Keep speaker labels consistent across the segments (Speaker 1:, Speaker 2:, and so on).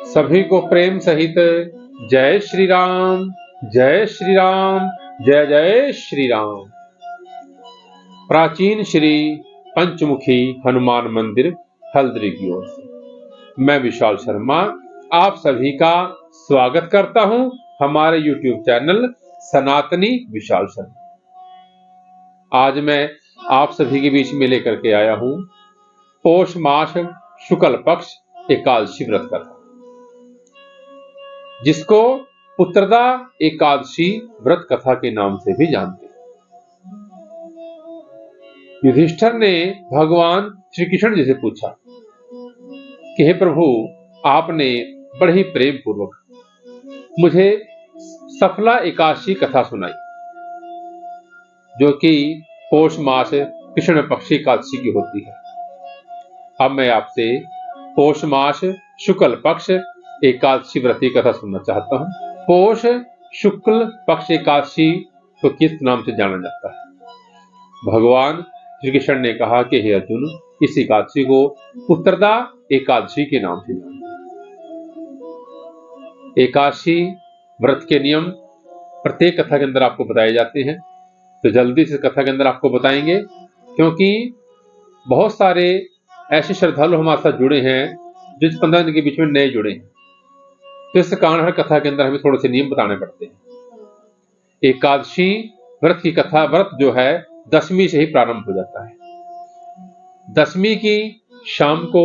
Speaker 1: सभी को प्रेम सहित जय श्री राम, जय श्री राम, जय जय श्री राम। प्राचीन श्री पंचमुखी हनुमान मंदिर हल्द्री की ओर से मैं विशाल शर्मा आप सभी का स्वागत करता हूं हमारे YouTube चैनल सनातनी विशाल शर्मा। आज मैं आप सभी के बीच में लेकर के आया हूं पौष मास शुक्ल पक्ष एकादशी व्रत कथा, जिसको पुत्रदा एकादशी व्रत कथा के नाम से भी जानते हैं। युधिष्ठिर ने भगवान श्री कृष्ण जी से पूछा कि हे प्रभु, आपने बड़े ही प्रेम पूर्वक मुझे सफला एकादशी कथा सुनाई, जो कि पौष मास कृष्ण पक्ष एकादशी की होती है। अब मैं आपसे पौष मास शुक्ल पक्ष एकादशी व्रत की कथा सुनना चाहता हूं। पौष शुक्ल पक्ष एकादशी को किस नाम से जाना जाता है? भगवान श्री कृष्ण ने कहा कि हे अर्जुन, इस एकादशी को पुत्रदा एकादशी के नाम से जानते हैं। एकादशी व्रत के नियम प्रत्येक कथा के अंदर आपको बताए जाते हैं, तो जल्दी से कथा के अंदर आपको बताएंगे, क्योंकि बहुत सारे ऐसे श्रद्धालु हमारे साथ जुड़े हैं जो 15 दिन के बीच में नए जुड़े हैं, तो इस कारण हर कथा के अंदर हमें थोड़े से नियम बताने पड़ते हैं। एकादशी व्रत की कथा व्रत जो है दशमी से ही प्रारंभ हो जाता है। दशमी की शाम को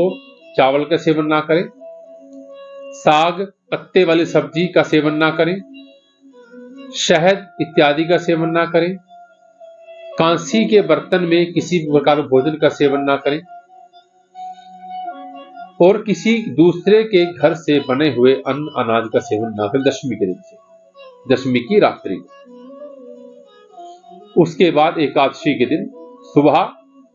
Speaker 1: चावल का सेवन ना करें, साग पत्ते वाली सब्जी का सेवन ना करें, शहद इत्यादि का सेवन ना करें, कांसी के बर्तन में किसी प्रकार भोजन का सेवन ना करें, और किसी दूसरे के घर से बने हुए अन्न अनाज का सेवन ना करें दशमी के दिन से, दशमी की रात्रि। उसके बाद एकादशी के दिन सुबह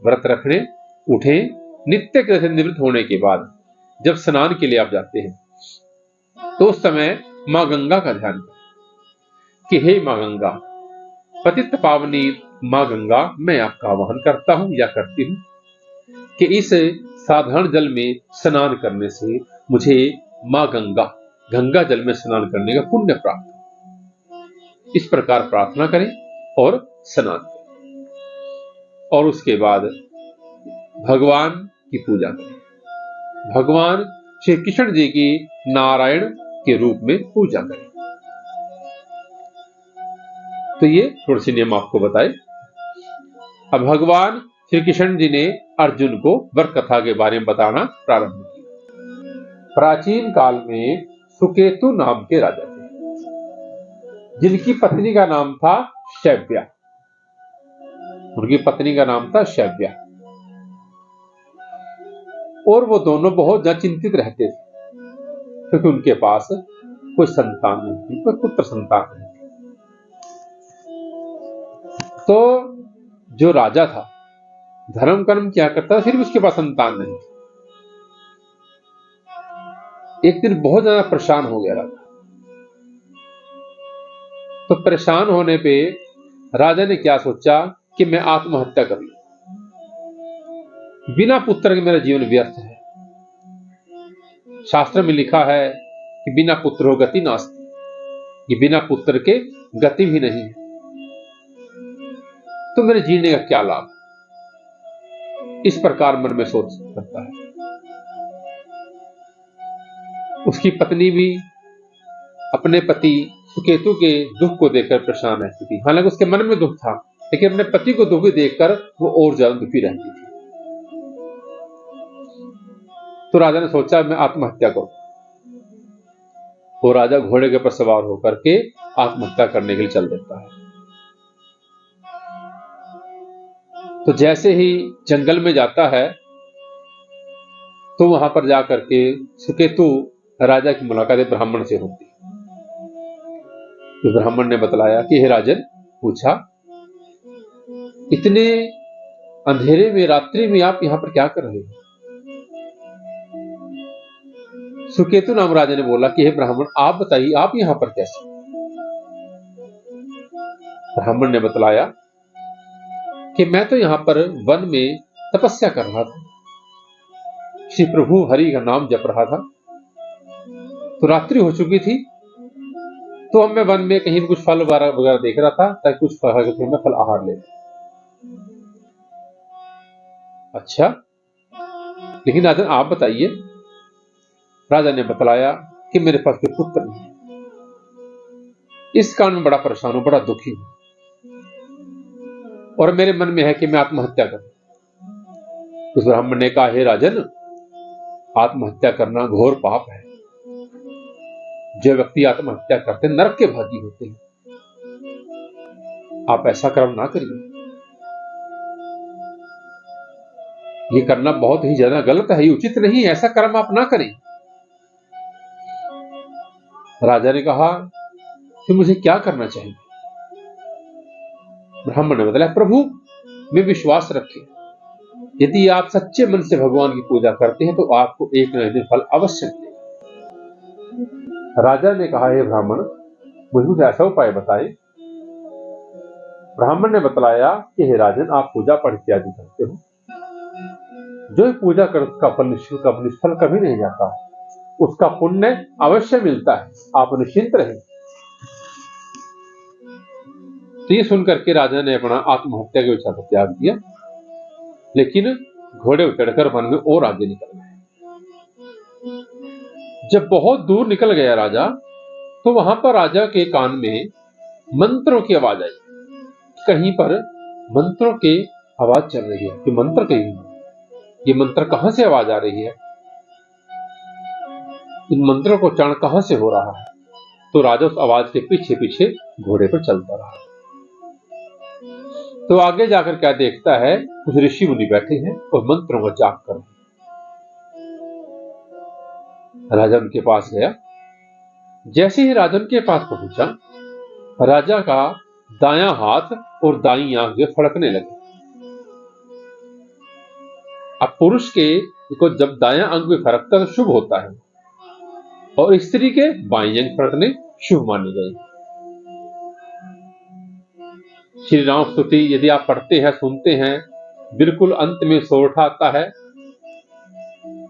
Speaker 1: व्रत रखने उठें, नित्य क्रिया से निवृत्त होने के बाद जब स्नान के लिए आप जाते हैं, तो उस समय मां गंगा का ध्यान करें कि हे मां गंगा, पतित पावनी मां गंगा, मैं आपका आवाहन करता हूं या करती हूं कि इस साधारण जल में स्नान करने से मुझे मां गंगा जल में स्नान करने का पुण्य प्राप्त हो। इस प्रकार प्रार्थना करें और स्नान करें, और उसके बाद भगवान की पूजा करें। भगवान श्री कृष्ण जी की नारायण के रूप में पूजा करें। तो ये थोड़े से नियम आपको बताए। अब भगवान श्री कृष्ण जी ने अर्जुन को व्रत कथा के बारे में बताना प्रारंभ किया। प्राचीन काल में सुकेतु नाम के राजा थे, जिनकी पत्नी का नाम था शैव्या। उनकी पत्नी का नाम था शैव्या, और वो दोनों बहुत ज्यादा चिंतित रहते थे, क्योंकि उनके पास कोई संतान नहीं थी, कोई पुत्र संतान नहीं थी। तो जो राजा था धर्म कर्म क्या करता था, फिर भी उसके पास संतान नहीं थी। एक दिन बहुत ज्यादा परेशान हो गया राजा। तो परेशान होने पे राजा ने क्या सोचा कि मैं आत्महत्या कर लूं, बिना पुत्र के मेरा जीवन व्यर्थ है। शास्त्र में लिखा है कि बिना पुत्र हो गति नास्ति, कि बिना पुत्र के गति भी नहीं है, तो मेरे जीने का क्या लाभ। इस प्रकार मन में सोच सकता है। उसकी पत्नी भी अपने पति सुकेतु के दुख को देखकर परेशान रहती थी। हालांकि उसके मन में दुख था, लेकिन अपने पति को दुखी देखकर वो और ज्यादा दुखी रहती थी। तो राजा ने सोचा मैं आत्महत्या करूं। वो राजा घोड़े के ऊपर सवार होकर के आत्महत्या करने के लिए चल देता है। तो जैसे ही जंगल में जाता है, तो वहां पर जाकर के सुकेतु राजा की मुलाकात एक ब्राह्मण से होती है। तो ब्राह्मण ने बतलाया कि हे राजन, पूछा इतने अंधेरे में रात्रि में आप यहां पर क्या कर रहे हो? सुकेतु नाम राजा ने बोला कि हे ब्राह्मण, आप बताइए आप यहां पर कैसे? ब्राह्मण ने बतलाया कि मैं तो यहां पर वन में तपस्या कर रहा था, श्री प्रभु हरि का नाम जप रहा था, तो रात्रि हो चुकी थी। तो अब मैं वन में कहीं भी कुछ फल वगैरह देख रहा था ताकि कुछ फल आहार ले। अच्छा, लेकिन राजन आप बताइए। राजा ने बतलाया कि मेरे पास कोई पुत्र नहीं है, इस कारण में बड़ा परेशान हूं, बड़ा दुखी हूं, और मेरे मन में है कि मैं आत्महत्या करूं। उस ब्राह्मण ने कहा, हे राजन, आत्महत्या करना घोर पाप है। जो व्यक्ति आत्महत्या करते हैं नरक के भागी होते हैं। आप ऐसा कर्म ना करिए, ये करना बहुत ही ज्यादा गलत है, ये उचित नहीं है, ऐसा कर्म आप ना करें। राजा ने कहा कि मुझे क्या करना चाहिए। ब्राह्मण ने बताया, प्रभु में विश्वास रखें। यदि आप सच्चे मन से भगवान की पूजा करते हैं तो आपको एक न एक दिन फल अवश्य मिलेगा। राजा ने कहा, हे ब्राह्मण, मुझे ऐसा उपाय बताएं। ब्राह्मण ने बतलाया कि हे राजन, आप पूजा पाठ इत्यादि करते हो, जो पूजा कर उसका फल निष्फल कभी नहीं जाता, उसका पुण्य अवश्य मिलता है, आप निश्चिंत रहें। तो ये सुनकर के राजा ने अपना आत्महत्या के विचार को त्याग दिया, लेकिन घोड़े उतरकर वन में और आगे निकल गए। जब बहुत दूर निकल गया राजा, तो वहां पर राजा के कान में मंत्रों की आवाज आई। कहीं पर मंत्रों की आवाज चल रही है कि मंत्र कहीं, ये मंत्र कहां से आवाज आ रही है, इन मंत्रों को उच्चारण कहां से हो रहा है। तो राजा उस आवाज के पीछे पीछे घोड़े पर चलता रहा। तो आगे जाकर क्या देखता है, कुछ ऋषि मुनि बैठे हैं और मंत्रों का जाप कर रहे हैं। राजा उनके पास गया। जैसे ही राजा उनके पास पहुंचा, राजा का दायां हाथ और दाईं आंख जो फड़कने लगे। अब पुरुष के को जब दायां अंग में फड़कता तो शुभ होता है, और स्त्री के बाईं अंग फड़कने शुभ मानी गई। श्री राम स्तुति यदि आप पढ़ते हैं, सुनते हैं, बिल्कुल अंत में सोरठा आता है,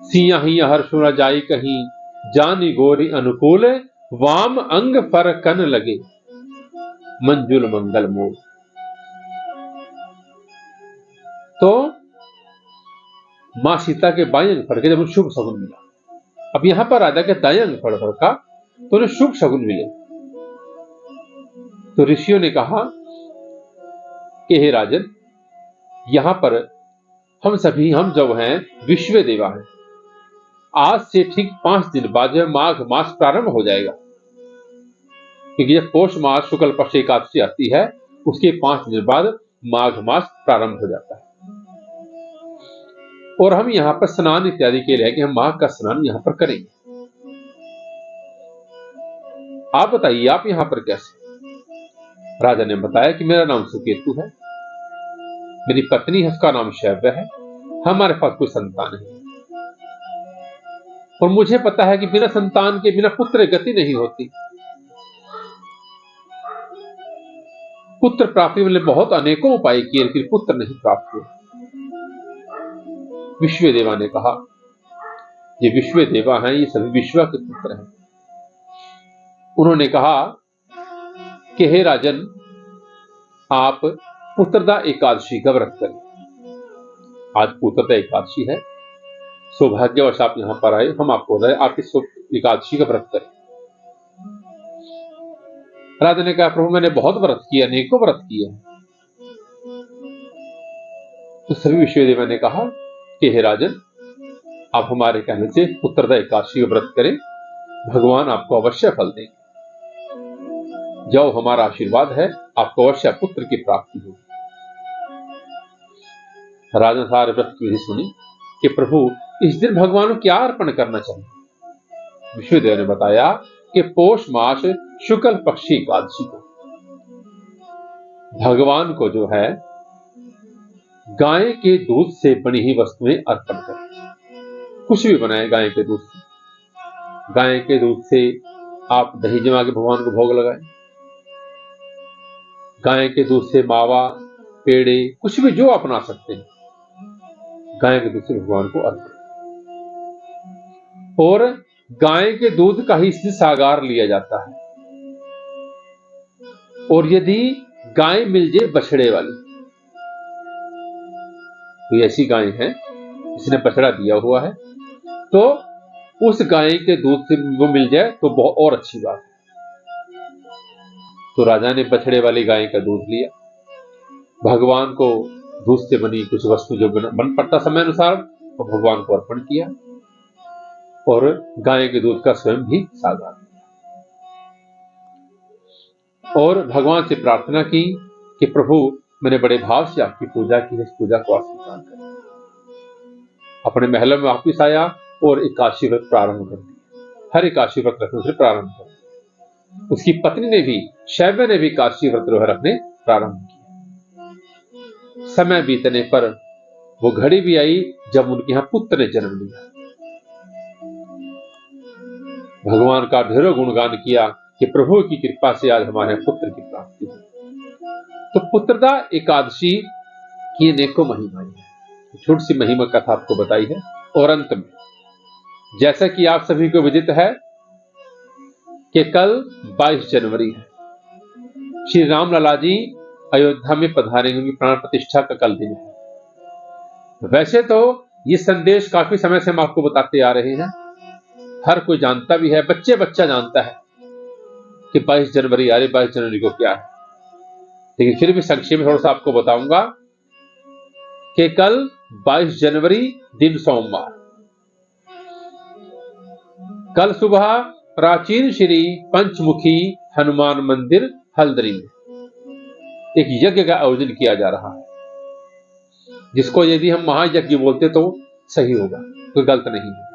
Speaker 1: सिया ही हर्ष न जाई कहीं, जानी गोरी अनुकूल, वाम अंग फरकन लगे, मंजुल मंगल मोल। तो मां सीता के बाएं अंग फड़के जब शुभ शगुन मिला। अब यहां पर राजा के दाएं अंग फड़का तो उन्हें शुभ शगुन मिले। तो ऋषियों ने कहा कि हे राजन, यहां पर हम जो हैं विश्व देवा हैं। आज से ठीक 5 दिन बाद जो माघ मास प्रारंभ हो जाएगा, क्योंकि जब पौष मास शुक्ल पक्ष एकादशी आती है, उसके 5 दिन बाद माघ मास प्रारंभ हो जाता है। और हम यहां पर स्नान इत्यादि के लिए कि हम माघ का स्नान यहां पर करेंगे। आप बताइए, आप यहां पर कैसे। राजा ने बताया कि मेरा नाम सुकेतु है, मेरी पत्नी है, उसका नाम शैव्य है, हमारे पास कोई संतान नहीं, और मुझे पता है कि बिना संतान के, बिना पुत्र गति नहीं होती। पुत्र प्राप्ति वाले बहुत अनेकों उपाय किए, लेकिन पुत्र नहीं प्राप्त हुए। विश्व देवा ने कहा, ये विश्व देवा हैं, ये सभी विश्व के पुत्र हैं। उन्होंने कहा कि हे राजन, आप पुत्रदा एकादशी का व्रत करें। आज पुत्रदा एकादशी है, सौभाग्यवश आप यहां पर आए, हम आपको बताएं आप इस एकादशी का व्रत करें। राजा ने कहा, प्रभु मैंने बहुत व्रत किए, अनेकों व्रत किए हैं। तो सभी विश्वदेवा ने कहा कि हे राजन, आप हमारे कहने से पुत्रदा एकादशी का व्रत करें, भगवान आपको अवश्य फल देंगे। जाओ, हमारा आशीर्वाद है, आपको अवश्य पुत्र की प्राप्ति होगी। राजा सारे व्रत की विधि सुनी कि प्रभु इस दिन भगवान को क्या अर्पण करना चाहिए। विश्वदेव ने बताया कि पौष मास शुक्ल पक्षी एकादशी को भगवान को जो है गाय के दूध से बनी ही वस्तुएं अर्पण करें। कुछ भी बनाए गाय के दूध से। गाय के दूध से आप दही जमा के भगवान को भोग लगाएं। गाय के दूध से मावा, पेड़े, कुछ भी जो आप बना सकते हैं, गाय के दूध से भगवान को अर्पण। और गाय के दूध का ही इससे सागार लिया जाता है। और यदि गाय मिल जाए बछड़े वाली, कोई ऐसी गाय है जिसने बछड़ा दिया हुआ है, तो उस गाय के दूध से वो मिल जाए तो बहुत और अच्छी बात है। तो राजा ने बछड़े वाली गाय का दूध लिया, भगवान को दूध से बनी कुछ वस्तु जो बन पड़ता समय अनुसार तो भगवान को अर्पण किया, और गाय के दूध का स्वयं भी सागार लिया, और भगवान से प्रार्थना की कि प्रभु मैंने बड़े भाव से आपकी पूजा की है, इस पूजा को आप स्वीकार करें। अपने महल में वापिस आया और एकादशी व्रत प्रारंभ कर दिया। हर एकादशी व्रत रखने से प्रारंभ कर दिया। उसकी पत्नी ने भी, शैव्य ने भी एकादशी व्रत रखने प्रारंभ किया। समय बीतने पर वो घड़ी भी आई जब उनके यहाँ पुत्र ने जन्म लिया। भगवान का ढेरों गुणगान किया कि प्रभु की कृपा से आज हमारे पुत्र की प्राप्ति हुई। तो पुत्रदा एकादशी की अनेकों महिमाएं हैं। छोटी सी महिमा कथा आपको बताई है। और अंत में, जैसा कि आप सभी को विदित है कि कल 22 जनवरी है, श्री राम लला जी अयोध्या में पधारेंगे, उनकी प्राण प्रतिष्ठा का कल दिन है। वैसे तो ये संदेश काफी समय से हम आपको बताते आ रहे हैं, हर कोई जानता भी है, बच्चा जानता है कि 22 जनवरी, अरे 22 जनवरी को क्या है, लेकिन फिर भी संक्षेप में थोड़ा सा आपको बताऊंगा कि कल 22 जनवरी दिन सोमवार, कल सुबह प्राचीन श्री पंचमुखी हनुमान मंदिर हल्द्री में एक यज्ञ का आयोजन किया जा रहा है, जिसको यदि हम महायज्ञ बोलते तो सही होगा, कोई गलत नहीं है।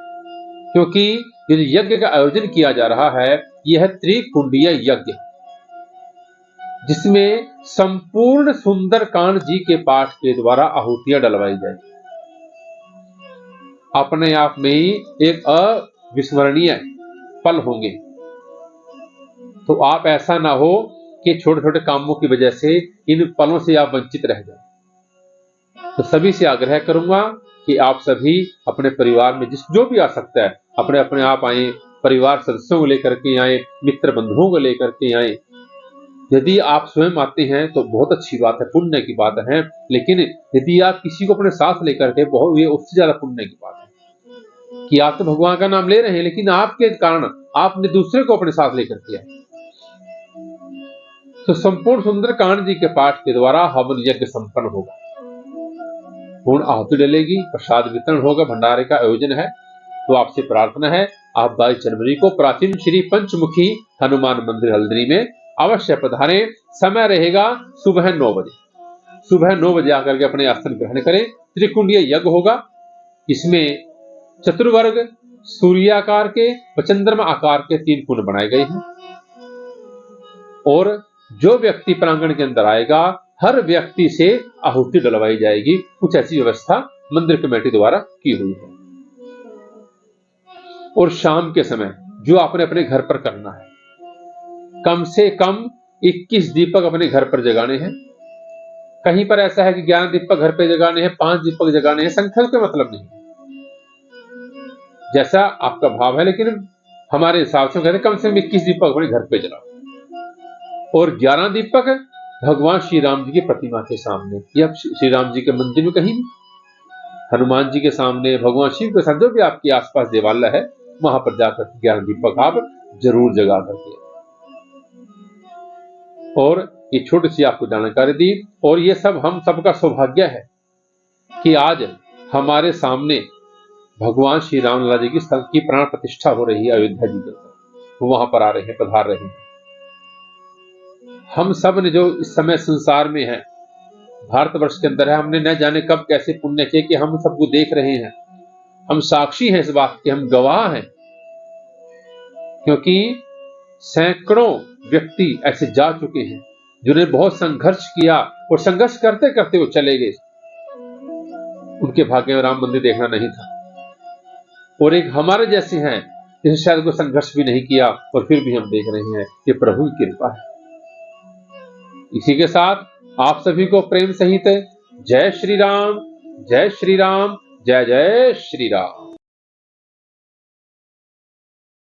Speaker 1: क्योंकि ये यज्ञ का आयोजन किया जा रहा है, यह त्रिकुंडीय यज्ञ, जिसमें संपूर्ण सुंदरकांड जी के पाठ के द्वारा आहुतियां डलवाई जाएगी। अपने आप में ही एक अविस्मरणीय पल होंगे। तो आप ऐसा ना हो कि छोटे छोटे कामों की वजह से इन पलों से आप वंचित रह जाए। तो सभी से आग्रह करूंगा कि आप सभी अपने परिवार में जो भी आ सकता है, अपने अपने आप आए, परिवार सदस्यों को लेकर के आए, मित्र बंधुओं को लेकर के आए। यदि आप स्वयं आते हैं तो बहुत अच्छी बात है, पुण्य की बात है, लेकिन यदि आप किसी को अपने साथ लेकर के, बहुत ये उससे ज्यादा पुण्य की बात है कि आप तो भगवान का नाम ले रहे हैं, लेकिन आपके कारण आपने दूसरे को अपने साथ लेकर के आए। तो संपूर्ण सुंदरकांड जी के पाठ के द्वारा हवन यज्ञ संपन्न होगा, पूर्ण आहुति डलेगी, प्रसाद वितरण होगा, भंडारे का आयोजन है। तो आपसे प्रार्थना है, आप 22 जनवरी को प्राचीन श्री पंचमुखी हनुमान मंदिर हल्द्री में अवश्य पधारें। समय रहेगा सुबह 9 बजे। सुबह 9 बजे आकर के अपने आसन ग्रहण करें। त्रिकुंडीय यज्ञ होगा, इसमें चतुर्वर्ग, सूर्याकार के व चंद्रमा आकार के 3 कुंड बनाए गए हैं, और जो व्यक्ति प्रांगण के अंदर आएगा, हर व्यक्ति से आहुति डलवाई जाएगी। कुछ ऐसी व्यवस्था मंदिर कमेटी द्वारा की हुई है। और शाम के समय जो आपने अपने घर पर करना है, कम से कम 21 दीपक अपने घर पर जगाने हैं। कहीं पर ऐसा है कि 11 दीपक घर पे जगाने हैं, 5 दीपक जगाने हैं, संख्या का मतलब नहीं, जैसा आपका भाव है, लेकिन हमारे हिसाब से कहते हैं कम से कम 21 दीपक अपने घर पे जलाओ, और 11 दीपक भगवान श्री राम जी की प्रतिमा के सामने, या श्री राम जी के मंदिर में कहीं भी, हनुमान जी के सामने, भगवान शिव के सामने, जो भी आपके आसपास देवालय है, वहां पर जाकर 11 दीपक आप जरूर जगा करके। और ये छोटी सी आपको जानकारी दी, और ये सब हम सबका सौभाग्य है कि आज हमारे सामने भगवान श्री राम लला जी की प्राण प्रतिष्ठा हो रही है अयोध्या जी के, वहां पर आ रहे हैं, पधार रहे हैं। हम सब ने जो इस समय संसार में है, भारतवर्ष के अंदर है, हमने न जाने कब कैसे पुण्य किए कि हम सबको देख रहे हैं। हम साक्षी हैं इस बात के, हम गवाह हैं, क्योंकि सैकड़ों व्यक्ति ऐसे जा चुके हैं जिन्होंने बहुत संघर्ष किया, और संघर्ष करते करते वो चले गए। उनके भाग्य में राम मंदिर देखना नहीं था। और एक हमारे जैसे हैं जिन्होंने शायद कोई संघर्ष भी नहीं किया, और फिर भी हम देख रहे हैं। ये प्रभु की कृपा है। इसी के साथ आप सभी को प्रेम सहित जय श्री राम, जय श्री राम, जय जय श्री राम।